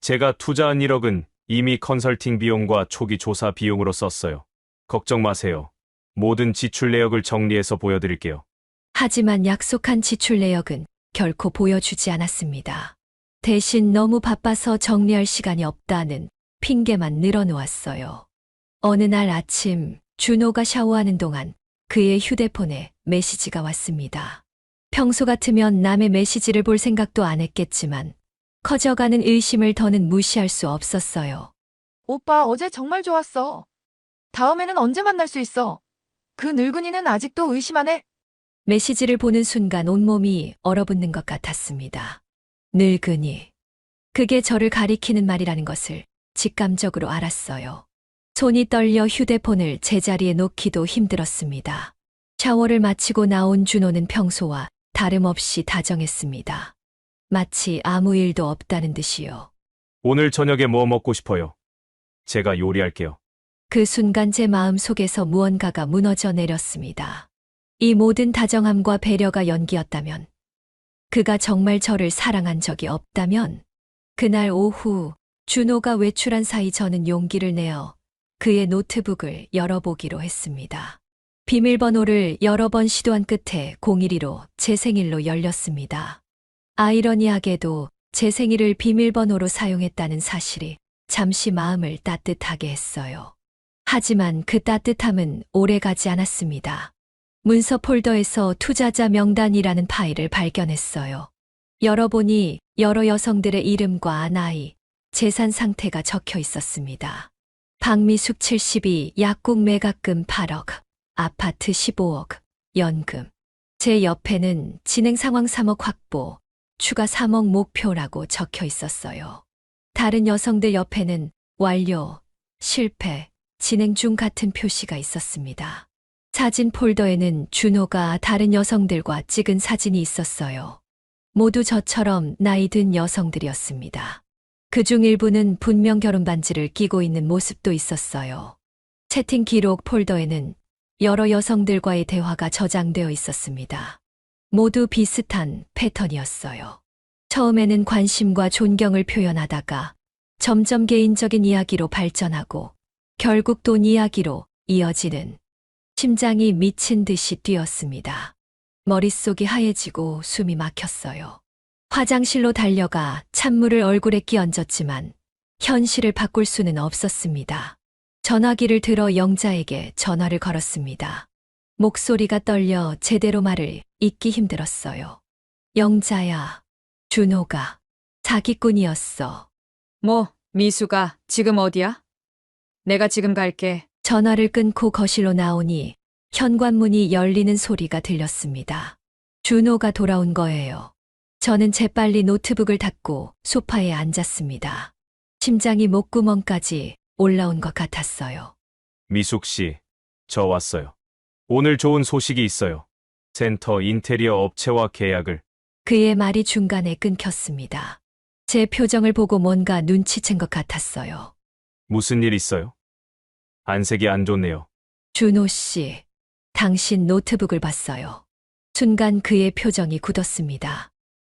제가 투자한 1억은 이미 컨설팅 비용과 초기 조사 비용으로 썼어요. 걱정 마세요. 모든 지출 내역을 정리해서 보여드릴게요. 하지만 약속한 지출 내역은 결코 보여주지 않았습니다. 대신 너무 바빠서 정리할 시간이 없다는 핑계만 늘어놓았어요. 어느 날 아침 준호가 샤워하는 동안 그의 휴대폰에 메시지가 왔습니다. 평소 같으면 남의 메시지를 볼 생각도 안 했겠지만 커져가는 의심을 더는 무시할 수 없었어요. 오빠 어제 정말 좋았어. 다음에는 언제 만날 수 있어? 그 늙은이는 아직도 의심하네. 메시지를 보는 순간 온몸이 얼어붙는 것 같았습니다. 늙은이. 그게 저를 가리키는 말이라는 것을 직감적으로 알았어요. 손이 떨려 휴대폰을 제자리에 놓기도 힘들었습니다. 샤워를 마치고 나온 준호는 평소와 다름없이 다정했습니다. 마치 아무 일도 없다는 듯이요. 오늘 저녁에 뭐 먹고 싶어요? 제가 요리할게요. 그 순간 제 마음 속에서 무언가가 무너져 내렸습니다. 이 모든 다정함과 배려가 연기였다면, 그가 정말 저를 사랑한 적이 없다면, 그날 오후 준호가 외출한 사이 저는 용기를 내어 그의 노트북을 열어보기로 했습니다. 비밀번호를 여러 번 시도한 끝에 012로 제 생일로 열렸습니다. 아이러니하게도 제 생일을 비밀번호로 사용했다는 사실이 잠시 마음을 따뜻하게 했어요. 하지만 그 따뜻함은 오래가지 않았습니다. 문서 폴더에서 투자자 명단이라는 파일을 발견했어요. 열어보니 여러 여성들의 이름과 나이, 재산 상태가 적혀 있었습니다. 박미숙 72, 약국 매각금 8억, 아파트 15억, 연금. 제 옆에는 진행 상황 3억 확보, 추가 3억 목표라고 적혀 있었어요. 다른 여성들 옆에는 완료, 실패, 진행 중 같은 표시가 있었습니다. 사진 폴더에는 준호가 다른 여성들과 찍은 사진이 있었어요. 모두 저처럼 나이 든 여성들이었습니다. 그중 일부는 분명 결혼 반지를 끼고 있는 모습도 있었어요. 채팅 기록 폴더에는 여러 여성들과의 대화가 저장되어 있었습니다. 모두 비슷한 패턴이었어요. 처음에는 관심과 존경을 표현하다가 점점 개인적인 이야기로 발전하고 결국 돈 이야기로 이어지는 심장이 미친 듯이 뛰었습니다. 머릿속이 하얘지고 숨이 막혔어요. 화장실로 달려가 찬물을 얼굴에 끼얹었지만 현실을 바꿀 수는 없었습니다. 전화기를 들어 영자에게 전화를 걸었습니다. 목소리가 떨려 제대로 말을 잇기 힘들었어요. 영자야, 준호가 사기꾼이었어. 뭐, 미수가 지금 어디야? 내가 지금 갈게. 전화를 끊고 거실로 나오니 현관문이 열리는 소리가 들렸습니다. 준호가 돌아온 거예요. 저는 재빨리 노트북을 닫고 소파에 앉았습니다. 심장이 목구멍까지 올라온 것 같았어요. 미숙 씨, 저 왔어요. 오늘 좋은 소식이 있어요. 센터 인테리어 업체와 계약을. 그의 말이 중간에 끊겼습니다. 제 표정을 보고 뭔가 눈치챈 것 같았어요. 무슨 일 있어요? 안색이 안 좋네요. 준호 씨, 당신 노트북을 봤어요. 순간 그의 표정이 굳었습니다.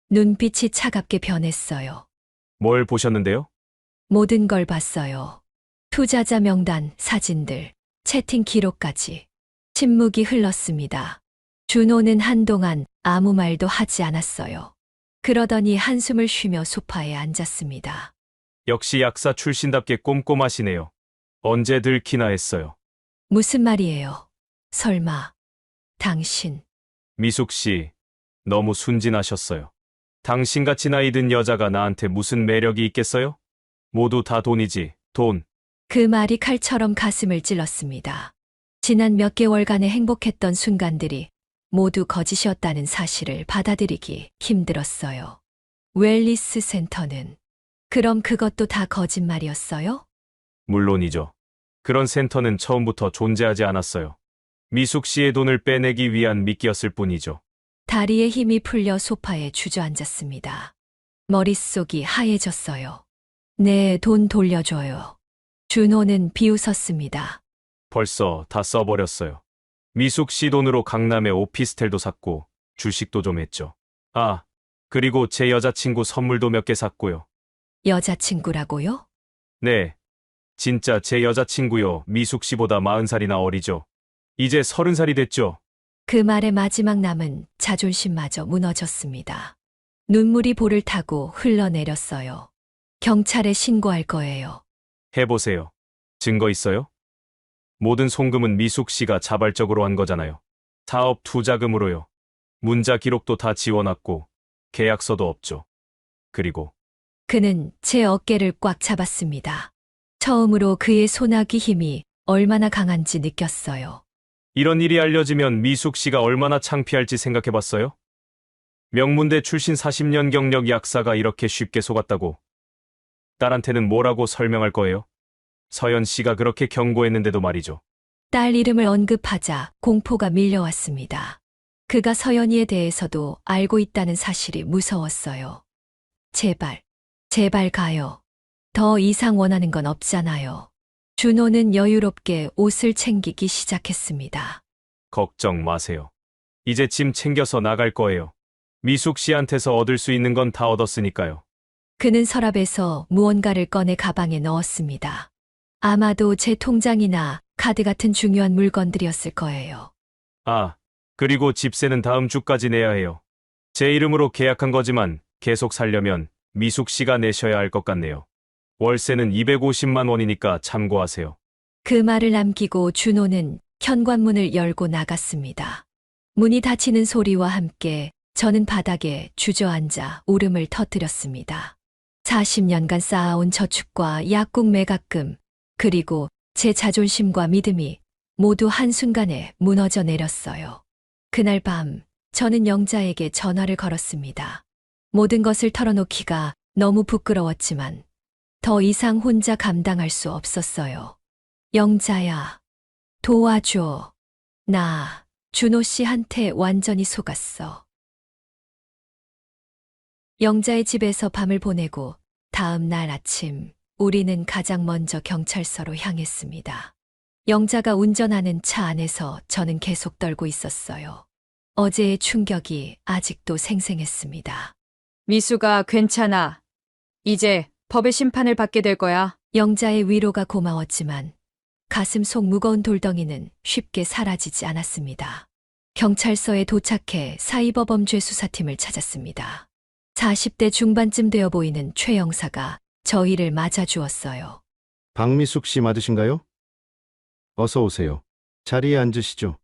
눈빛이 차갑게 변했어요. 뭘 보셨는데요? 모든 걸 봤어요. 투자자 명단, 사진들, 채팅 기록까지. 침묵이 흘렀습니다. 준호는 한동안 아무 말도 하지 않았어요. 그러더니 한숨을 쉬며 소파에 앉았습니다. 역시 약사 출신답게 꼼꼼하시네요. 언제 들키나 했어요. 무슨 말이에요? 설마, 당신. 미숙 씨, 너무 순진하셨어요. 당신같이 나이 든 여자가 나한테 무슨 매력이 있겠어요? 모두 다 돈이지, 돈. 그 말이 칼처럼 가슴을 찔렀습니다. 지난 몇 개월간의 행복했던 순간들이 모두 거짓이었다는 사실을 받아들이기 힘들었어요. 웰리스 센터는 그럼 그것도 다 거짓말이었어요? 물론이죠. 그런 센터는 처음부터 존재하지 않았어요. 미숙 씨의 돈을 빼내기 위한 미끼였을 뿐이죠. 다리에 힘이 풀려 소파에 주저앉았습니다. 머릿속이 하얘졌어요. 내 돈 돌려줘요. 준호는 비웃었습니다. 벌써 다 써버렸어요. 미숙 씨 돈으로 강남에 오피스텔도 샀고 주식도 좀 했죠. 아, 그리고 제 여자친구 선물도 몇 개 샀고요. 여자친구라고요? 네, 진짜 제 여자친구요. 미숙 씨보다 40살이나 어리죠. 이제 30살이 됐죠. 그 말의 마지막 남은 자존심마저 무너졌습니다. 눈물이 볼을 타고 흘러내렸어요. 경찰에 신고할 거예요. 해보세요. 증거 있어요? 모든 송금은 미숙 씨가 자발적으로 한 거잖아요. 사업 투자금으로요. 문자 기록도 다 지워놨고 계약서도 없죠. 그리고 그는 제 어깨를 꽉 잡았습니다. 처음으로 그의 소나기 힘이 얼마나 강한지 느꼈어요. 이런 일이 알려지면 미숙 씨가 얼마나 창피할지 생각해봤어요? 명문대 출신 40년 경력 약사가 이렇게 쉽게 속았다고. 딸한테는 뭐라고 설명할 거예요? 서연 씨가 그렇게 경고했는데도 말이죠. 딸 이름을 언급하자 공포가 밀려왔습니다. 그가 서연이에 대해서도 알고 있다는 사실이 무서웠어요. 제발, 제발 가요. 더 이상 원하는 건 없잖아요. 준호는 여유롭게 옷을 챙기기 시작했습니다. 걱정 마세요. 이제 짐 챙겨서 나갈 거예요. 미숙 씨한테서 얻을 수 있는 건 다 얻었으니까요. 그는 서랍에서 무언가를 꺼내 가방에 넣었습니다. 아마도 제 통장이나 카드 같은 중요한 물건들이었을 거예요. 아, 그리고 집세는 다음 주까지 내야 해요. 제 이름으로 계약한 거지만 계속 살려면 미숙 씨가 내셔야 할 것 같네요. 월세는 250만 원이니까 참고하세요. 그 말을 남기고 준호는 현관문을 열고 나갔습니다. 문이 닫히는 소리와 함께 저는 바닥에 주저앉아 울음을 터뜨렸습니다. 40년간 쌓아온 저축과 약국 매각금, 그리고 제 자존심과 믿음이 모두 한순간에 무너져 내렸어요. 그날 밤, 저는 영자에게 전화를 걸었습니다. 모든 것을 털어놓기가 너무 부끄러웠지만 더 이상 혼자 감당할 수 없었어요. 영자야, 도와줘. 나 준호 씨한테 완전히 속았어. 영자의 집에서 밤을 보내고 다음 날 아침 우리는 가장 먼저 경찰서로 향했습니다. 영자가 운전하는 차 안에서 저는 계속 떨고 있었어요. 어제의 충격이 아직도 생생했습니다. 미수가 괜찮아. 이제 법의 심판을 받게 될 거야. 영자의 위로가 고마웠지만 가슴 속 무거운 돌덩이는 쉽게 사라지지 않았습니다. 경찰서에 도착해 사이버범죄 수사팀을 찾았습니다. 40대 중반쯤 되어 보이는 최 영사가 저희를 맞아주었어요. 박미숙 씨 맞으신가요? 어서 오세요. 자리에 앉으시죠.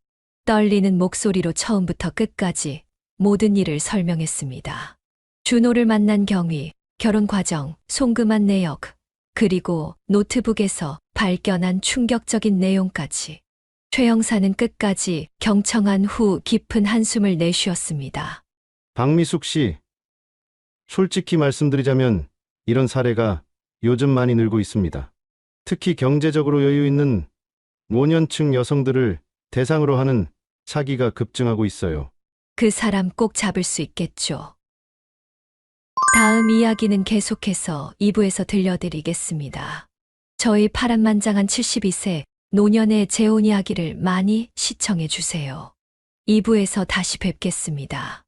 떨리는 목소리로 처음부터 끝까지 모든 일을 설명했습니다. 준호를 만난 경위, 결혼 과정, 송금한 내역, 그리고 노트북에서 발견한 충격적인 내용까지. 최 형사는 끝까지 경청한 후 깊은 한숨을 내쉬었습니다. 박미숙 씨, 솔직히 말씀드리자면 이런 사례가 요즘 많이 늘고 있습니다. 특히 경제적으로 여유 있는 노년층 여성들을 대상으로 하는 사기가 급증하고 있어요. 그 사람 꼭 잡을 수 있겠죠. 다음 이야기는 계속해서 2부에서 들려드리겠습니다. 저희 파란만장한 72세 노년의 재혼 이야기를 많이 시청해 주세요. 2부에서 다시 뵙겠습니다.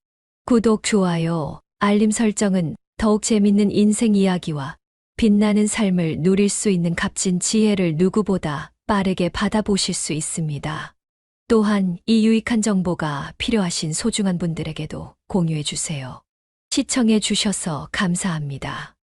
구독, 좋아요, 알림 설정은 더욱 재밌는 인생 이야기와 빛나는 삶을 누릴 수 있는 값진 지혜를 누구보다 빠르게 받아보실 수 있습니다. 또한 이 유익한 정보가 필요하신 소중한 분들에게도 공유해 주세요. 시청해 주셔서 감사합니다.